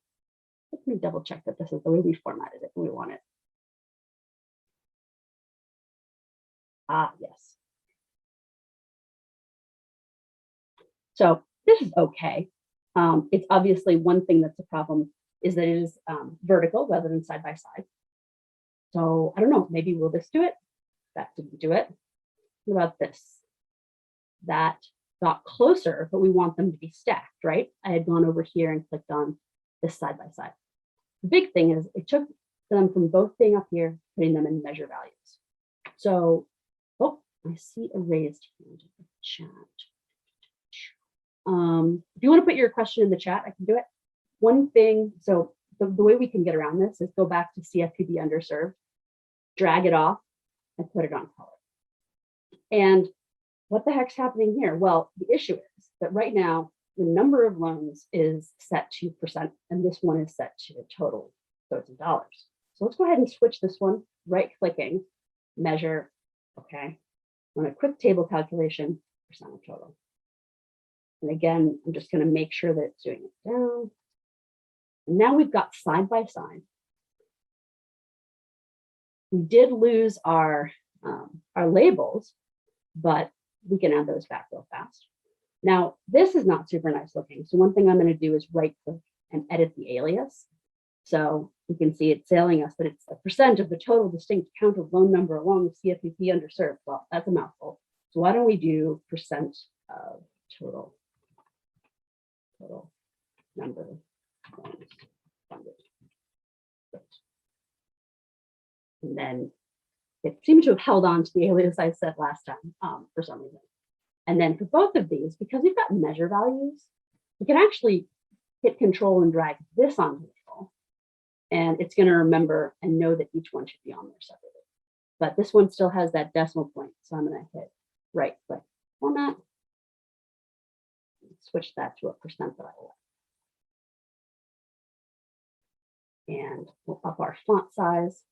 let me double check that this is the way we formatted it. We want it. Ah, yes. So this is okay. It's obviously one thing that's a problem is that it is vertical rather than side by side. So I don't know, maybe will this do it? That didn't do it. What about this? That got closer, but we want them to be stacked, right? I had gone over here and clicked on this side by side. The big thing is it took them from both being up here, putting them in measure values. So, oh, I see a raised hand in the chat. If you want to put your question in the chat, I can do it. One thing, so the way we can get around this is go back to CFPB underserved, drag it off, and put it on color. And what the heck's happening here? Well, the issue is that right now, the number of loans is set to %, and this one is set to the total, so it's in dollars. So let's go ahead and switch this one, right-clicking, measure, okay. On a quick table calculation, % of total. And again, I'm just going to make sure that it's doing it down. And now we've got side by side. We did lose our labels, but we can add those back real fast. Now, this is not super nice looking. So one thing I'm going to do is right click and edit the alias. So you can see it's telling us that it's a % of the total distinct count of loan number along with CFPB underserved. Well, that's a mouthful. So why don't we do % of total number of loans funded. And then it seems to have held on to the alias I said last time for some reason. And then for both of these, because we've got measure values, we can actually hit control and drag this onto the control. And it's going to remember and know that each one should be on there separately. But this one still has that decimal point. So I'm going to hit right click format. Switch that to a % that I like. And we'll up our font size.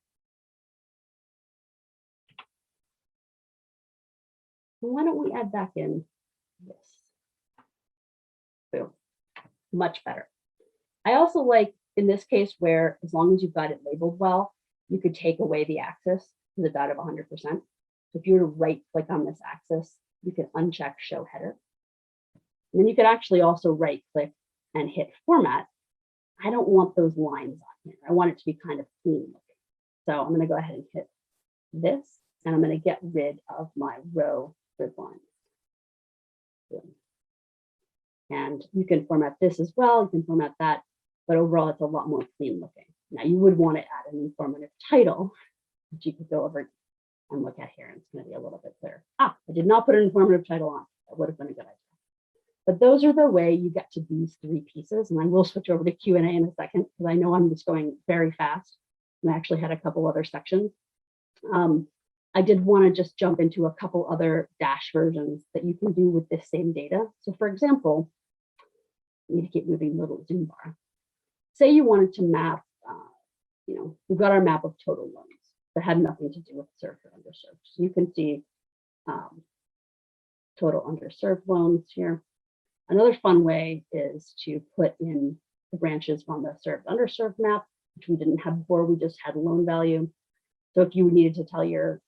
Why don't we add back in this? Boom, much better. I also like in this case where as long as you've got it labeled well, you could take away the axis to the dot of 100%. So if you were to right click on this axis, you can uncheck show header. And then you could actually also right click and hit format. I don't want those lines on here. I want it to be kind of clean looking. So I'm going to go ahead and hit this, and I'm going to get rid of my row grid line. And you can format this as well. You can format that, but overall it's a lot more clean looking. Now you would want to add an informative title, which you could go over and look at here, and it's going to be a little bit clearer. I did not put an informative title on. That would have been a good idea. But those are the way you get to these three pieces. And I will switch over to Q&A in a second, because I know I'm just going very fast. And I actually had a couple other sections. I did want to just jump into a couple other dash versions that you can do with this same data. So for example, I need to keep moving the little zoom bar. Say you wanted to map, we've got our map of total loans that had nothing to do with served or underserved. So you can see total underserved loans here. Another fun way is to put in the branches on the served underserved map, which we didn't have before. We just had loan value. So if you needed to tell your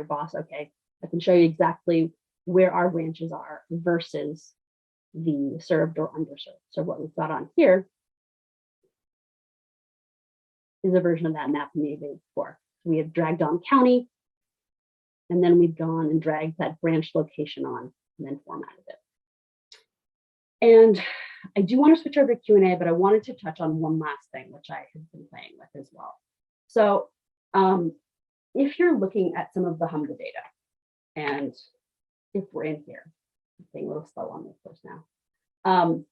boss, okay, I can show you exactly where our branches are versus the served or underserved. So what we've got on here is a version of that map we made before. So we have dragged on county, and then we've gone and dragged that branch location on and then formatted it. And I do want to switch over to Q&A, but I wanted to touch on one last thing, which I have been playing with as well. So if you're looking at some of the HUD data, and if we're in here, I'm being a little slow on this course now.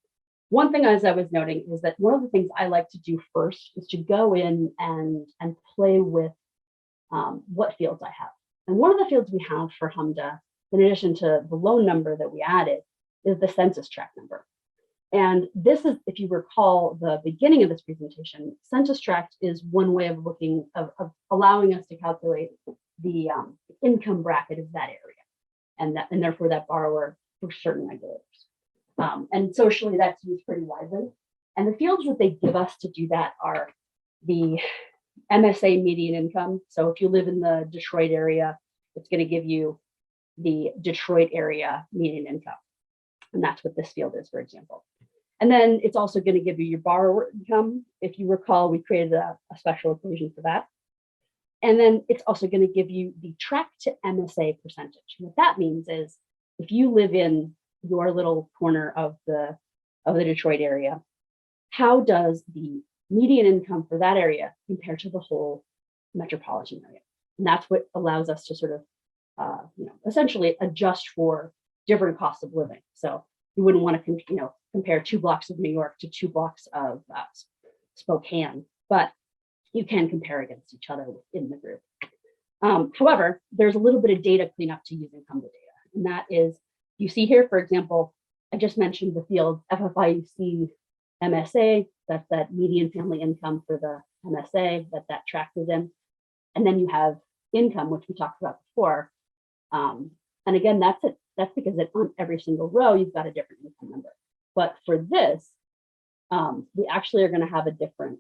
One thing as I was noting is that one of the things I like to do first is to go in and play with what fields I have. And one of the fields we have for HUMDA, in addition to the loan number that we added, is the census tract number. And this is, if you recall the beginning of this presentation, census tract is one way of looking, of allowing us to calculate the income bracket of that area, and therefore that borrower for certain regulators. And socially, that's used pretty widely. And the fields that they give us to do that are the MSA median income. So if you live in the Detroit area, it's going to give you the Detroit area median income. And that's what this field is, for example. And then it's also going to give you your borrower income. If you recall, we created a special equation for that. And then it's also going to give you the tract to MSA percentage. What that means is if you live in your little corner of the Detroit area, how does the median income for that area compare to the whole metropolitan area? And that's what allows us to sort of, essentially adjust for different costs of living. So you wouldn't want to, compare 2 blocks of New York to 2 blocks of Spokane, but you can compare against each other within the group. However, there's a little bit of data cleanup to using HUD data, and that is, you see here, for example, I just mentioned the field FFIUC MSA, that's that median family income for the MSA that tract is in. And then you have income, which we talked about before. And again, that's because on every single row, you've got a different income number. But for this, we actually are going to have a different,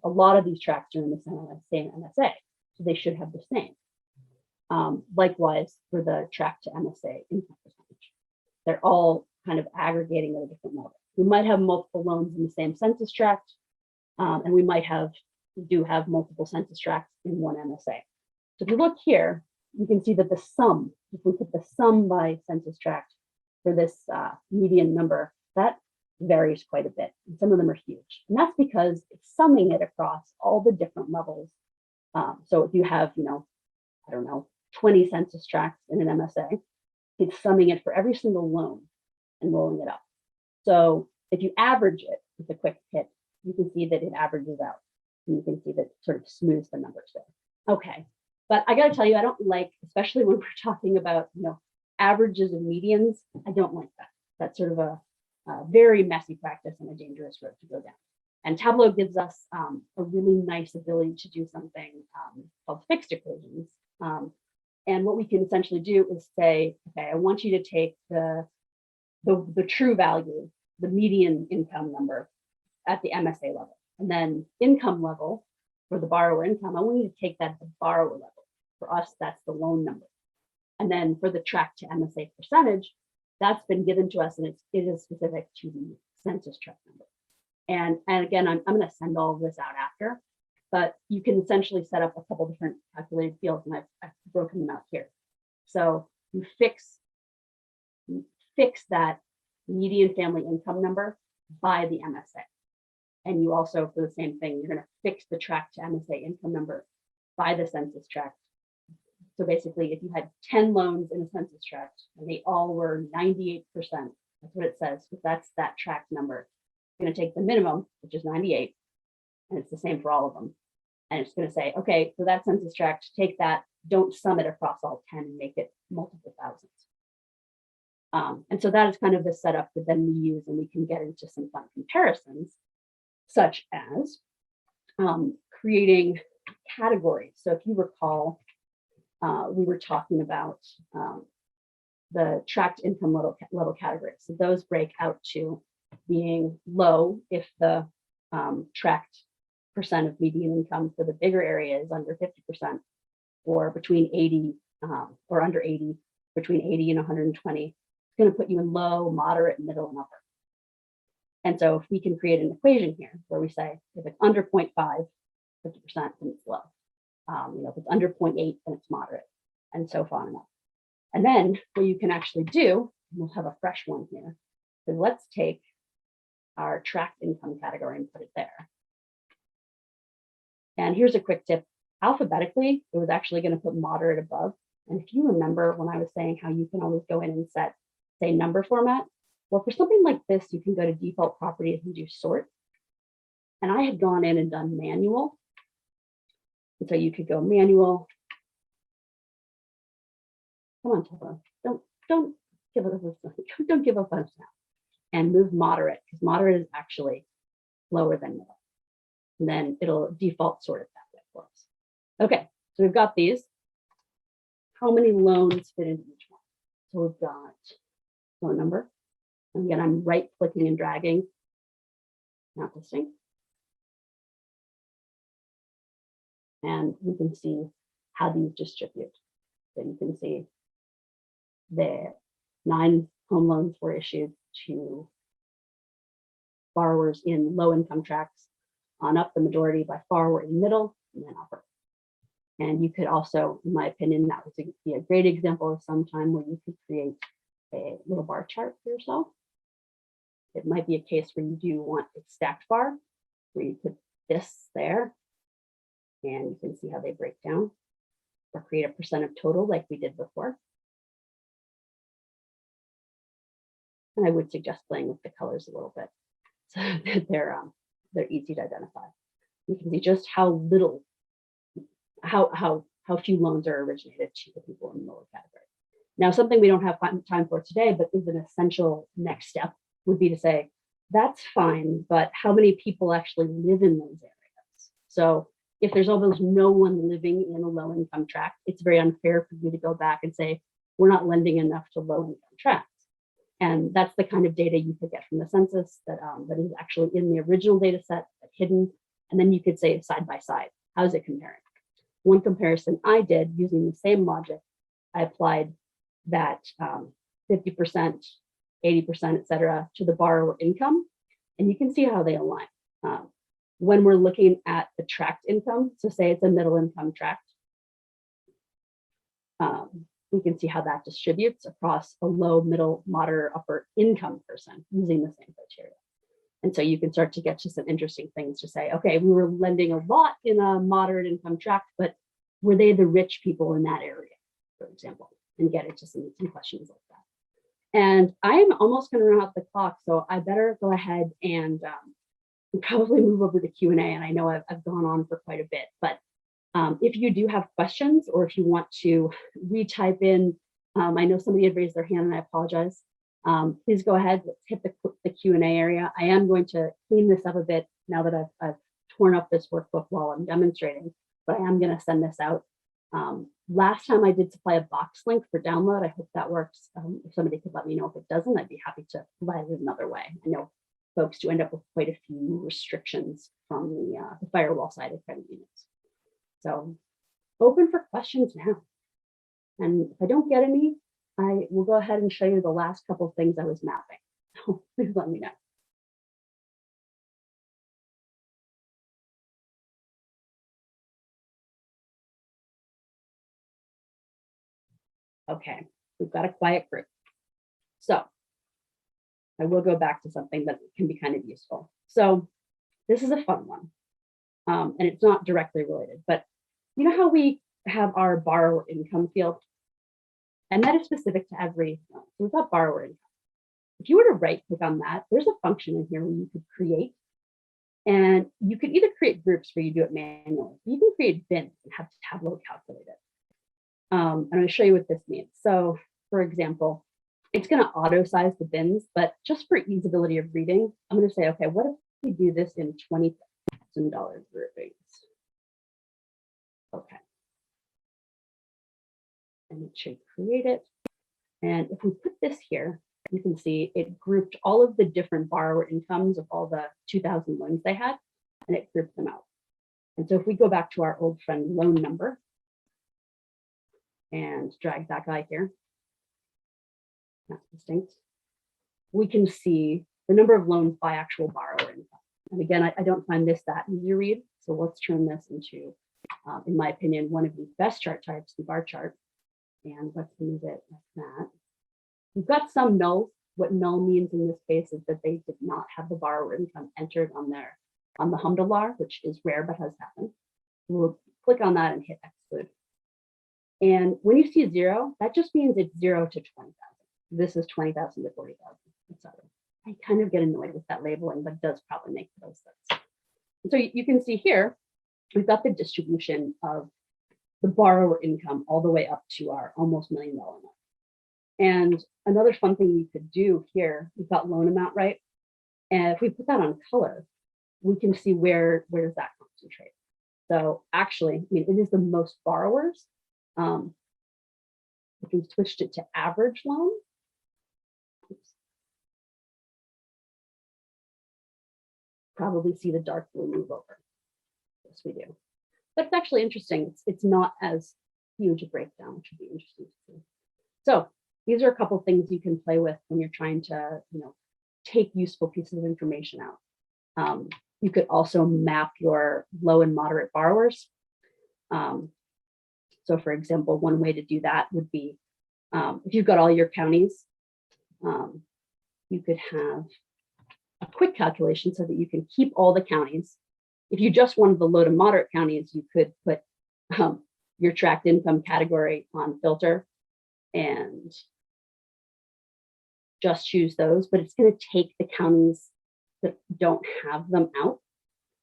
a lot of these tracts are in the same MSA, so they should have the same. Likewise, for the tract to MSA income percentage, they're all kind of aggregating at a different level. We might have multiple loans in the same census tract, and we do have multiple census tracts in one MSA. So if you look here, you can see that the sum, if we put the sum by census tract for this median number, that varies quite a bit. And some of them are huge. And that's because it's summing it across all the different levels. So if you have, 20 census tracts in an MSA, it's summing it for every single loan and rolling it up. So if you average it with a quick hit, you can see that it averages out. And you can see that it sort of smooths the numbers there. Okay, but I got to tell you, I don't like, especially when we're talking about, averages and medians, I don't like that. That's sort of a very messy practice and a dangerous road to go down. And Tableau gives us a really nice ability to do something called fixed equations. And what we can essentially do is say, okay, I want you to take the true value, the median income number at the MSA level, and then income level for the borrower income, I want you to take that at the borrower level. For us, that's the loan number. And then for the tract to MSA percentage, that's been given to us, and it is specific to the census tract number. And again, I'm going to send all of this out after, but you can essentially set up a couple different calculated fields, and I've broken them out here. So you fix that median family income number by the MSA. And you also, for the same thing, you're going to fix the tract to MSA income number by the census tract. So basically, if you had 10 loans in a census tract and they all were 98%, that's what it says, because that's that tract number. It's going to take the minimum, which is 98, and it's the same for all of them. And it's going to say, okay, for that census tract, take that, don't sum it across all 10 and make it multiple thousands. And so that is kind of the setup that then we use, and we can get into some fun comparisons, such as creating categories. So if you recall, we were talking about the tract income level categories. So those break out to being low if the tract percent of median income for the bigger area is under 50%, or between 80 or under 80, between 80 and 120, going to put you in low, moderate, middle, and upper. And so if we can create an equation here where we say if it's under 0.5, 50%, then it's low. If it's under 0.8, then it's moderate, and so on and on. And then what you can actually do, we'll have a fresh one here, is let's take our tract income category and put it there. And here's a quick tip. Alphabetically, it was actually going to put moderate above. And if you remember when I was saying how you can always go in and set, say, number format, well, for something like this, you can go to default properties and do sort. And I had gone in and done manual. And so you could go manual. Come on, Tableau. Don't give up on us now. And move moderate, because moderate is actually lower than middle. And then it'll default sort it that way for us. Okay, so we've got these. How many loans fit into each one? So we've got loan number. And again, I'm right clicking and dragging, not listing. And we can see how these distribute. So you can see the 9 home loans were issued to borrowers in low income tracts. On up, the majority by far were in middle and then upper. And you could also, in my opinion, that would be a great example of some time where you could create a little bar chart for yourself. It might be a case where you do want a stacked bar, where you put this there, and you can see how they break down, or create a percent of total like we did before. And I would suggest playing with the colors a little bit so that they're easy to identify. You can see just how little, how few loans are originated to the people in the lower category. Now, something we don't have time for today, but is an essential next step, would be to say, that's fine, but how many people actually live in those areas? So if there's almost no one living in a low income tract, it's very unfair for you to go back and say, we're not lending enough to low income tracts. And that's the kind of data you could get from the census that is actually in the original data set, hidden. And then you could say side by side, how's it comparing? One comparison I did using the same logic, I applied that 50%, 80%, et cetera, to the borrower income. And you can see how they align. When we're looking at the tract income, so say it's a middle income tract, we can see how that distributes across a low, middle, moderate, upper income person using the same criteria. And so you can start to get to some interesting things to say, okay, we were lending a lot in a moderate income tract, but were they the rich people in that area, for example, and get into some questions like that. And I'm almost going to run out the clock, so I better go ahead and probably move over to Q&A. And I know I've gone on for quite a bit, but if you do have questions, or if you want to retype in, I know somebody had raised their hand and I apologize. Please go ahead, let's hit the Q&A area. I am going to clean this up a bit now that I've torn up this workbook while I'm demonstrating, but I am going to send this out. Last time I did supply a box link for download. I hope that works. If somebody could let me know if it doesn't, I'd be happy to provide it another way. I know folks do end up with quite a few restrictions from the firewall side of credit unions. So open for questions now. And if I don't get any, I will go ahead and show you the last couple of things I was mapping. So please let me know. Okay, we've got a quiet group. So I will go back to something that can be kind of useful. So this is a fun one. And it's not directly related, but you know how we have our borrower income field? And that is specific to every loan. So we've got borrower income. If you were to right click on that, there's a function in here where you could create. And you could either create groups where you do it manually. You can create bins and have Tableau calculate it. I'm going to show you what this means. So for example, it's going to auto size the bins, but just for easeability of reading, I'm going to say, okay, what if we do this in $20,000 groupings? Okay. And it should create it. And if we put this here, you can see it grouped all of the different borrower incomes of all the 2,000 loans they had, and it grouped them out. And so if we go back to our old friend loan number and drag that guy here, not distinct, we can see the number of loans by actual borrower income. And again, I don't find this that easy to read. So let's turn this into, in my opinion, one of the best chart types, the bar chart. And let's move it like that. We've got some nulls. What null means in this case is that they did not have the borrower income entered on the Humdalar, which is rare but has happened. We'll click on that and hit exclude. And when you see 0, that just means it's 0 to 20,000. This is 20,000 to 40,000, etc. I kind of get annoyed with that labeling, but it does probably make those sense. And so you can see here, we've got the distribution of the borrower income all the way up to our almost $1 million mark. And another fun thing you could do here, we've got loan amount, right? And if we put that on color, we can see where does that concentrate. So actually, I mean, it is the most borrowers. If we switched it to average loan, probably see the dark blue move over. Yes, we do. But it's actually interesting. It's not as huge a breakdown, which would be interesting to see. So these are a couple things you can play with when you're trying to, take useful pieces of information out. You could also map your low and moderate borrowers. So for example, one way to do that would be, if you've got all your counties, you could have a quick calculation so that you can keep all the counties. If you just wanted the low to moderate counties, you could put your tract income category on filter and just choose those, but it's going to take the counties that don't have them out.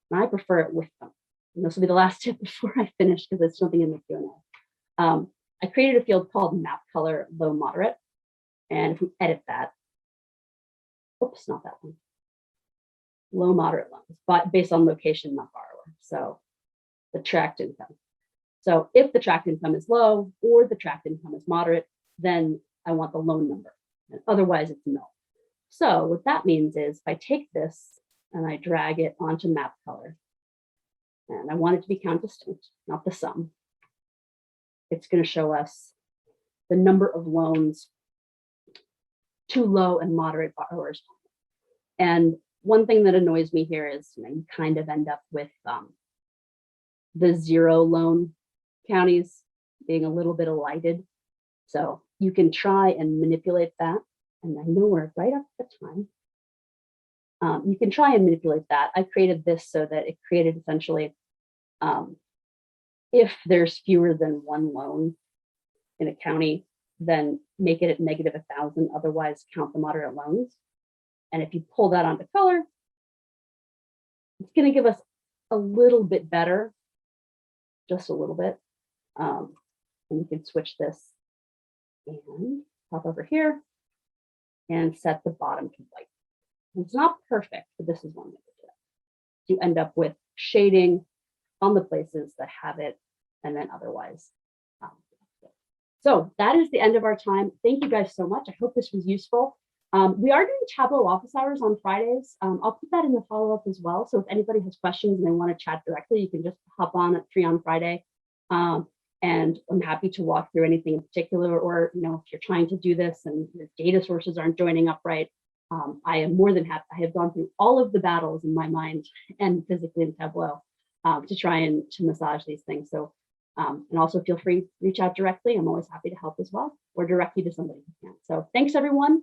And I prefer it with them. And this will be the last tip before I finish because there's something in the Q&A. I created a field called map color low moderate. And if we edit that, oops, not that one. Low moderate loans, but based on location, not borrower. So the tract income. So if the tract income is low or the tract income is moderate, then I want the loan number. And otherwise it's null. So what that means is if I take this and I drag it onto map color, and I want it to be count distinct, not the sum, it's going to show us the number of loans to low and moderate borrowers. And one thing that annoys me here is you kind of end up with the 0 loan counties being a little bit elided. So you can try and manipulate that. And I know we're right up at the time. You can try and manipulate that. I created this so that it created essentially, if there's fewer than 1 loan in a county, then make it at negative 1,000, otherwise count the moderate loans. And if you pull that onto color, it's going to give us a little bit better, just a little bit. And you can switch this and pop over here and set the bottom to white. It's not perfect, but this is one way to do it. You end up with shading on the places that have it, and then otherwise. So that is the end of our time. Thank you guys so much. I hope this was useful. We are doing Tableau office hours on Fridays. I'll put that in the follow-up as well. So if anybody has questions and they want to chat directly, you can just hop on at 3 on Friday. And I'm happy to walk through anything in particular, or if you're trying to do this and your data sources aren't joining up right, I am more than happy. I have gone through all of the battles in my mind and physically in Tableau to try and to massage these things. So, and also feel free to reach out directly. I'm always happy to help as well, or directly to somebody who can. So thanks, everyone.